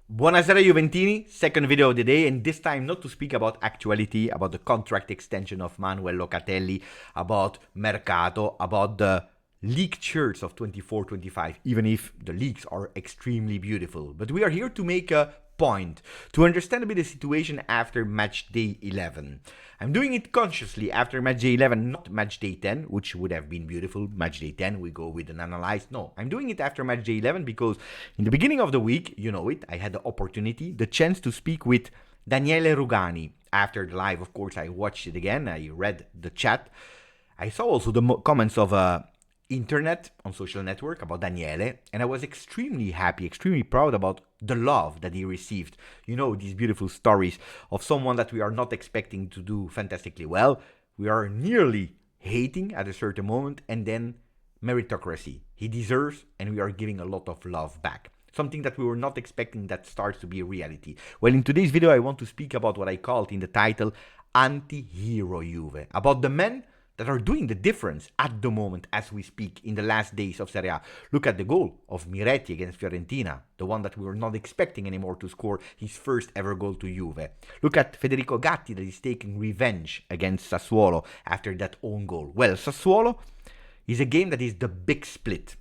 Buonasera Juventini, second video of the day, and this time not to speak about actuality, about the contract extension of Manuel Locatelli, about Mercato, about the leaked shirts of 24-25, even if the leaks are extremely beautiful. But we are here to make a point, to understand a bit the situation after match day 11. I'm doing it consciously after match day 11, not match day 10, which would have been beautiful. Match day 10, we go with an analyze. No, I'm doing it after match day 11 because in the beginning of the week, you know it, I had the opportunity, the chance to speak with Daniele Rugani. After the live, of course, I watched it again, I read the chat. I saw also the comments of internet on social network about Daniele, and I was extremely happy, extremely proud about the love that he received. You know, these beautiful stories of someone that we are not expecting to do fantastically well. We are nearly hating at a certain moment, and then meritocracy. He deserves, and we are giving a lot of love back. Something that we were not expecting that starts to be a reality. Well, in today's video, I want to speak about what I called in the title Anti-Hero Juve, about the men that are doing the difference at the moment as we speak in the last days of Serie A. Look at the goal of Miretti against Fiorentina, the one that we were not expecting anymore to score his first ever goal to Juve. Look at Federico Gatti that is taking revenge against Sassuolo after that own goal. Well, Sassuolo is a game that is the big split.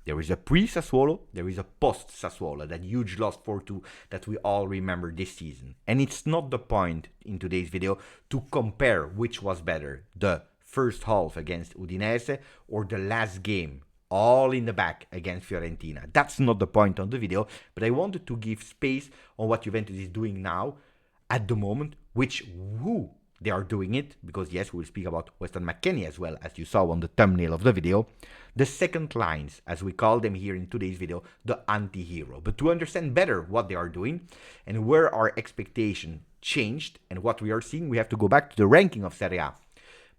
There is a pre-Sassuolo, there is a post-Sassuolo, that huge loss 4-2 that we all remember this season. And it's not the point in today's video to compare which was better, the first half against Udinese or the last game, all in the back against Fiorentina. That's not the point on the video, but I wanted to give space on what Juventus is doing now, at the moment, who they are doing it, because yes, we'll speak about Weston McKennie as well, as you saw on the thumbnail of the video. The second lines, as we call them here in today's video, the anti-hero. But to understand better what they are doing and where our expectation changed and what we are seeing, we have to go back to the ranking of Serie A.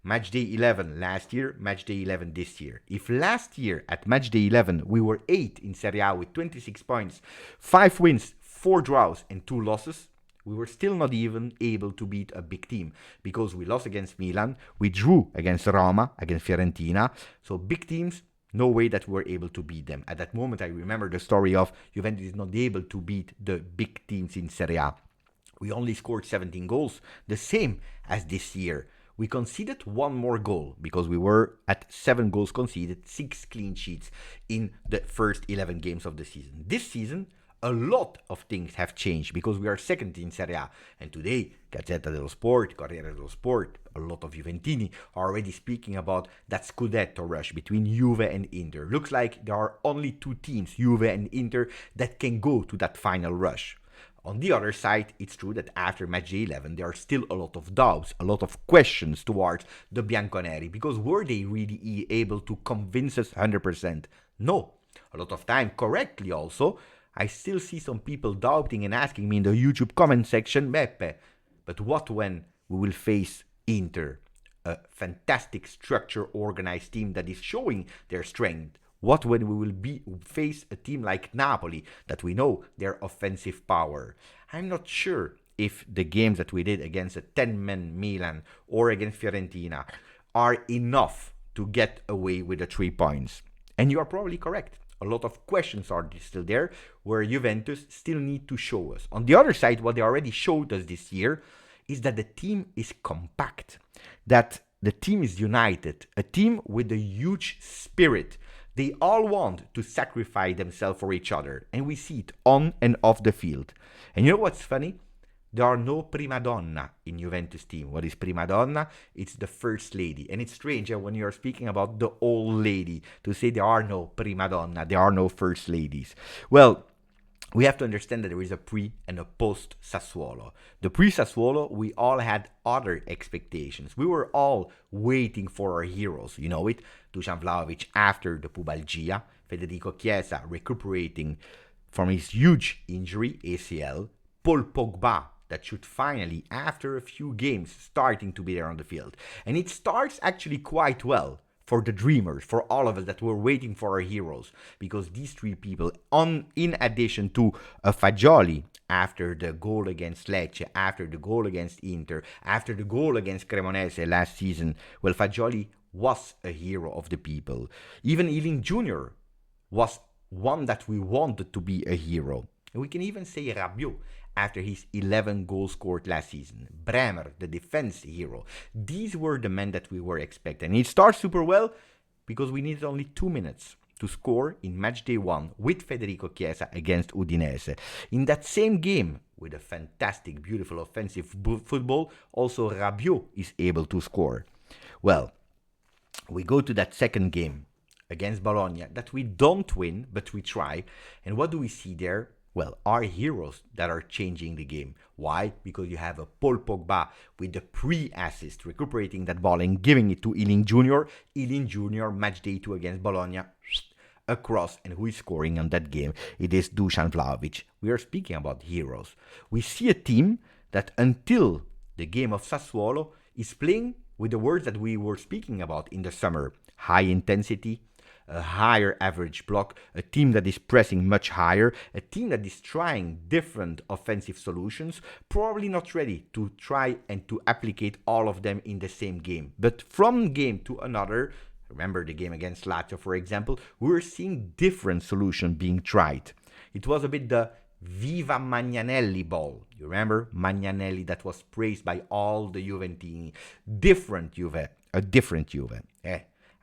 Match day 11 last year, match day 11 this year. If last year at match day 11 we were 8th in Serie A with 26 points, 5 wins, 4 draws and 2 losses, we were still not even able to beat a big team because we lost against Milan, we drew against Roma, against Fiorentina. So big teams, no way that we were able to beat them. At that moment I remember the story of Juventus is not able to beat the big teams in Serie A. We only scored 17 goals, the same as this year. We conceded one more goal because we were at 7 goals conceded, 6 clean sheets in the first 11 games of the season. This season, a lot of things have changed because we are second in Serie A. And today, Gazzetta dello Sport, Corriere dello Sport, a lot of Juventini are already speaking about that Scudetto rush between Juve and Inter. Looks like there are only 2 teams, Juve and Inter, that can go to that final rush. On the other side, it's true that after match day 11, there are still a lot of doubts, a lot of questions towards the Bianconeri, because were they really able to convince us 100%? No. A lot of time, correctly also, I still see some people doubting and asking me in the YouTube comment section, Beppe, but what when we will face Inter, a fantastic structure organized team that is showing their strength? What when we will face a team like Napoli, that we know their offensive power? I'm not sure if the games that we did against a 10-man Milan or against Fiorentina are enough to get away with the 3 points. And you are probably correct. A lot of questions are still there, where Juventus still need to show us. On the other side, what they already showed us this year is that the team is compact, that the team is united, a team with a huge spirit. They all want to sacrifice themselves for each other, and we see it on and off the field. And you know what's funny? There are no prima donna in Juventus team. What is prima donna? It's the first lady. And it's strange when you're speaking about the old lady to say there are no prima donna, there are no first ladies. Well, we have to understand that there is a pre and a post Sassuolo. The pre-Sassuolo, we all had other expectations. We were all waiting for our heroes. You know it, Dusan Vlahovic after the pubalgia, Federico Chiesa recuperating from his huge injury, ACL, Paul Pogba that should finally, after a few games, starting to be there on the field. And it starts actually quite well for the dreamers, for all of us that were waiting for our heroes, because these 3 people, in addition to Fagioli, after the goal against Lecce, after the goal against Inter, after the goal against Cremonese last season, well, Fagioli was a hero of the people. Even Ealing Jr. was one that we wanted to be a hero. And we can even say Rabiot after his 11 goals scored last season. Bremer, the defense hero. These were the men that we were expecting. And it starts super well because we needed only 2 minutes to score in match day 1 with Federico Chiesa against Udinese. In that same game, with a fantastic, beautiful offensive football, also Rabiot is able to score. Well, we go to that second game against Bologna that we don't win, but we try. And what do we see there? Well, our heroes that are changing the game. Why? Because you have a Paul Pogba with the pre-assist, recuperating that ball and giving it to Ealing Jr. Ealing Jr. match day 2 against Bologna, across, and who is scoring on that game? It is Dusan Vlahovic. We are speaking about heroes. We see a team that until the game of Sassuolo is playing with the words that we were speaking about in the summer. High intensity, a higher average block, a team that is pressing much higher, a team that is trying different offensive solutions, probably not ready to try and to applicate all of them in the same game. But from game to another, remember the game against Lazio, for example, we were seeing different solutions being tried. It was a bit the Viva Magnanelli ball. You remember Magnanelli that was praised by all the Juventini. Different Juve, a different Juve.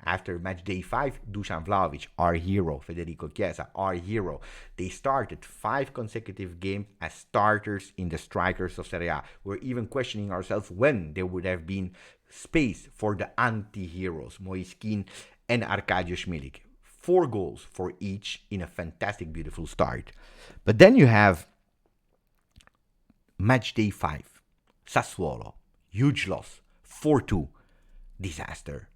After match day 5, Dusan Vlahovic, our hero, Federico Chiesa, our hero. They started 5 consecutive games as starters in the strikers of Serie A. We're even questioning ourselves when there would have been space for the anti-heroes, Moiskin and Arkadiusz Milik. 4 goals for each in a fantastic, beautiful start. But then you have match day 5, Sassuolo, huge loss, 4-2, disaster.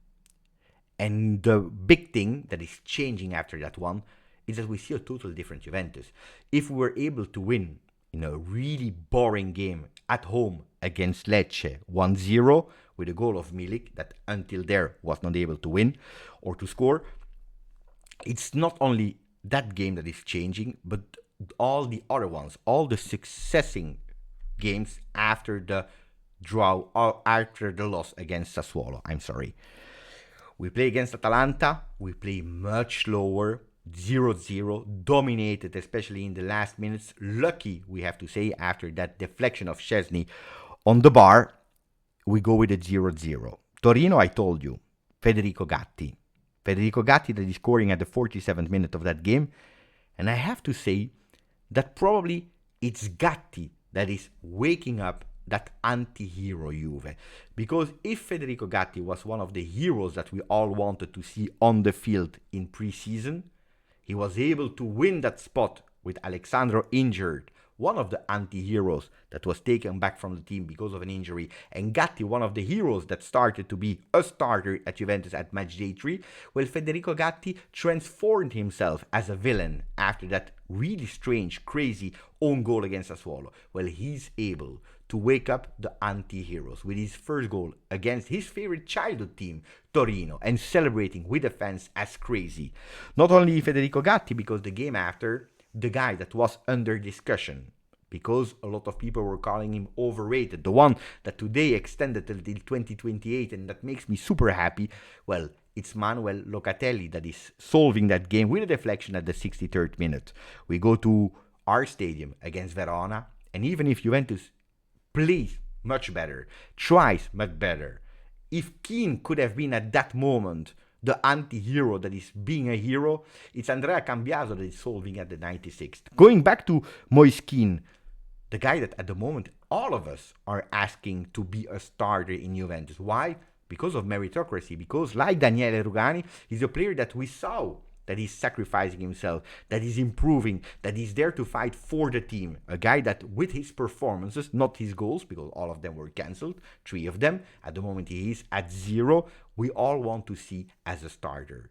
And the big thing that is changing after that one is that we see a totally different Juventus. If we were able to win in a really boring game at home against Lecce 1-0 with a goal of Milik that until there was not able to win or to score, it's not only that game that is changing, but all the other ones, all the successing games after the draw or after the loss against Sassuolo. We play against Atalanta, we play much lower, 0-0, dominated, especially in the last minutes. Lucky, we have to say, after that deflection of Szczesny on the bar, we go with a 0-0. Torino, I told you, Federico Gatti. Federico Gatti that is scoring at the 47th minute of that game. And I have to say that probably it's Gatti that is waking up that anti-hero Juve. Because if Federico Gatti was one of the heroes that we all wanted to see on the field in pre-season, he was able to win that spot with Alexandro injured, one of the anti-heroes that was taken back from the team because of an injury, and Gatti, one of the heroes that started to be a starter at Juventus at match day 3, well, Federico Gatti transformed himself as a villain after that really strange, crazy own goal against Sassuolo. Well, he's able to wake up the anti-heroes with his first goal against his favorite childhood team, Torino, and celebrating with the fans as crazy. Not only Federico Gatti, because the game after, the guy that was under discussion, because a lot of people were calling him overrated, the one that today extended till 2028, and that makes me super happy, well, it's Manuel Locatelli that is solving that game with a deflection at the 63rd minute. We go to our stadium against Verona, and even if Juventus plays much better, tries much better, if Keane could have been at that moment the anti-hero that is being a hero, it's Andrea Cambiaso that is solving at the 96th. Going back to Moiskin, the guy that at the moment all of us are asking to be a starter in Juventus. Why? Because of meritocracy, because like Daniele Rugani, he's a player that we saw that he's sacrificing himself, that he's improving, that he's there to fight for the team. A guy that with his performances, not his goals, because all of them were cancelled, 3 of them, at the moment he is at 0, we all want to see as a starter.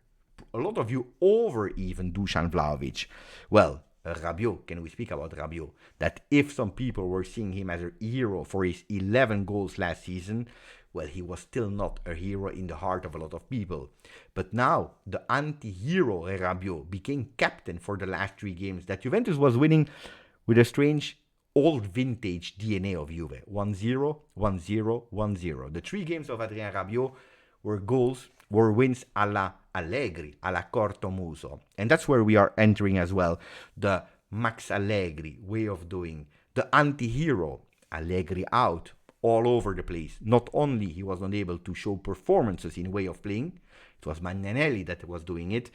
A lot of you over even Dusan Vlahovic. Well, Rabiot, can we speak about Rabiot? That if some people were seeing him as a hero for his 11 goals last season, well, he was still not a hero in the heart of a lot of people. But now, the anti-hero Rabiot became captain for the last 3 games that Juventus was winning with a strange old vintage DNA of Juve. 1-0, 1-0, 1-0. The 3 games of Adrien Rabiot were wins alla Allegri, alla Cortomuso. And that's where we are entering as well. The Max Allegri way of doing, the anti-hero, Allegri out, all over the place. Not only he was not able to show performances in way of playing, it was Magnanelli that was doing it,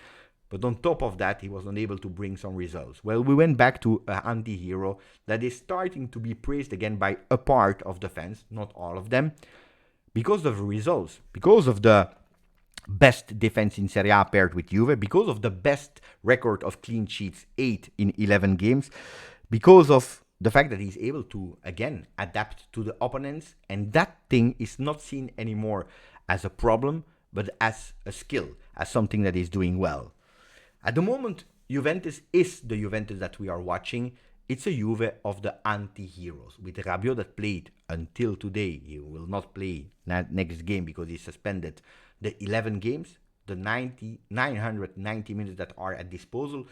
but on top of that, he was not able to bring some results. Well, we went back to an anti-hero that is starting to be praised again by a part of the fans, not all of them, because of the results, because of the best defense in Serie A paired with Juve, because of the best record of clean sheets, 8 in 11 games, because of the fact that he's able to, again, adapt to the opponents, and that thing is not seen anymore as a problem, but as a skill, as something that is doing well. At the moment, Juventus is the Juventus that we are watching. It's a Juve of the anti-heroes. With Rabiot that played until today, he will not play next game because he's suspended, the 11 games, the 990 minutes that are at disposal,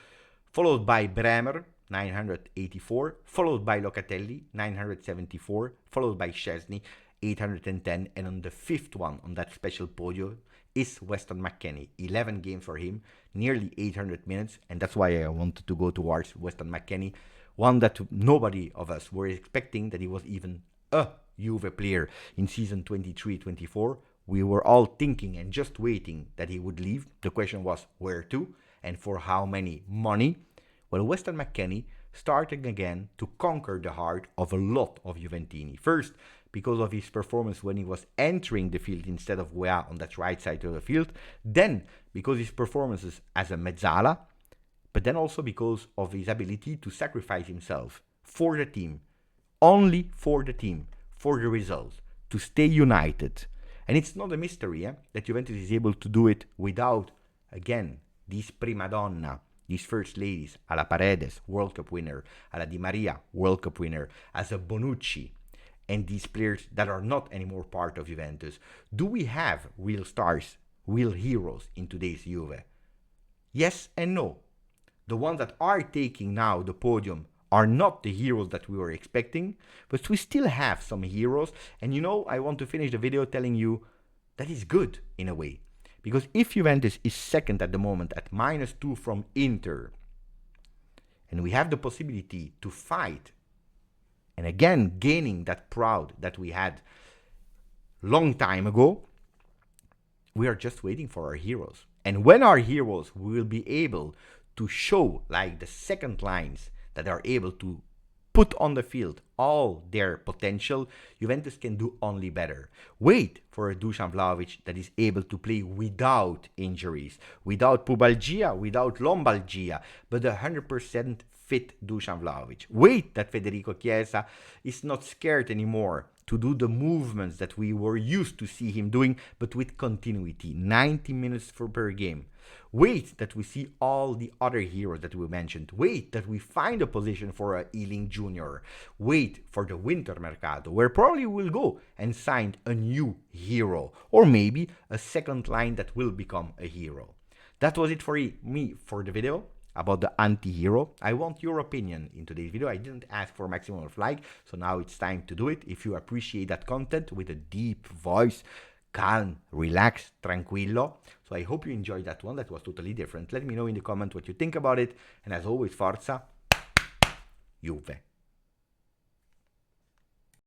followed by Bremer, 984, followed by Locatelli, 974, followed by Szczesny, 810, and on the fifth one on that special podium is Weston McKennie. 11 games for him, nearly 800 minutes, and that's why I wanted to go towards Weston McKennie, one that nobody of us were expecting that he was even a Juve player in season 23-24. We were all thinking and just waiting that he would leave. The question was where to and for how many money. Well, Weston McKennie starting again to conquer the heart of a lot of Juventini. First, because of his performance when he was entering the field instead of Weah on that right side of the field. Then, because his performances as a mezzala, but then also because of his ability to sacrifice himself for the team, only for the team, for the results, to stay united. And it's not a mystery that Juventus is able to do it without, again, these prima donna, these first ladies, alla Paredes, World Cup winner, alla Di Maria, World Cup winner, as a Bonucci, and these players that are not anymore part of Juventus. Do we have real stars, real heroes in today's Juve? Yes and no. The ones that are taking now the podium are not the heroes that we were expecting, but we still have some heroes. And you know, I want to finish the video telling you that is good in a way. Because if Juventus is second at the moment at -2 from Inter, and we have the possibility to fight, and again gaining that proud that we had long time ago, we are just waiting for our heroes. And when our heroes will be able to show like the second lines that are able to put on the field all their potential, Juventus can do only better. Wait for a Dusan Vlahovic that is able to play without injuries, without pubalgia, without lombalgia, but 100% fit Dusan Vlahovic. Wait that Federico Chiesa is not scared anymore to do the movements that we were used to see him doing, but with continuity, 90 minutes per game. Wait that we see all the other heroes that we mentioned. Wait that we find a position for a Ealing Jr. Wait for the winter mercato, where probably we'll go and sign a new hero, or maybe a second line that will become a hero. That was it for me for the video about the anti-hero. I want your opinion in today's video. I didn't ask for maximum of like, so now it's time to do it. If you appreciate that content with a deep voice, calm, relaxed, tranquillo. So I hope you enjoyed that one. That was totally different. Let me know in the comment what you think about it. And as always, Forza Juve.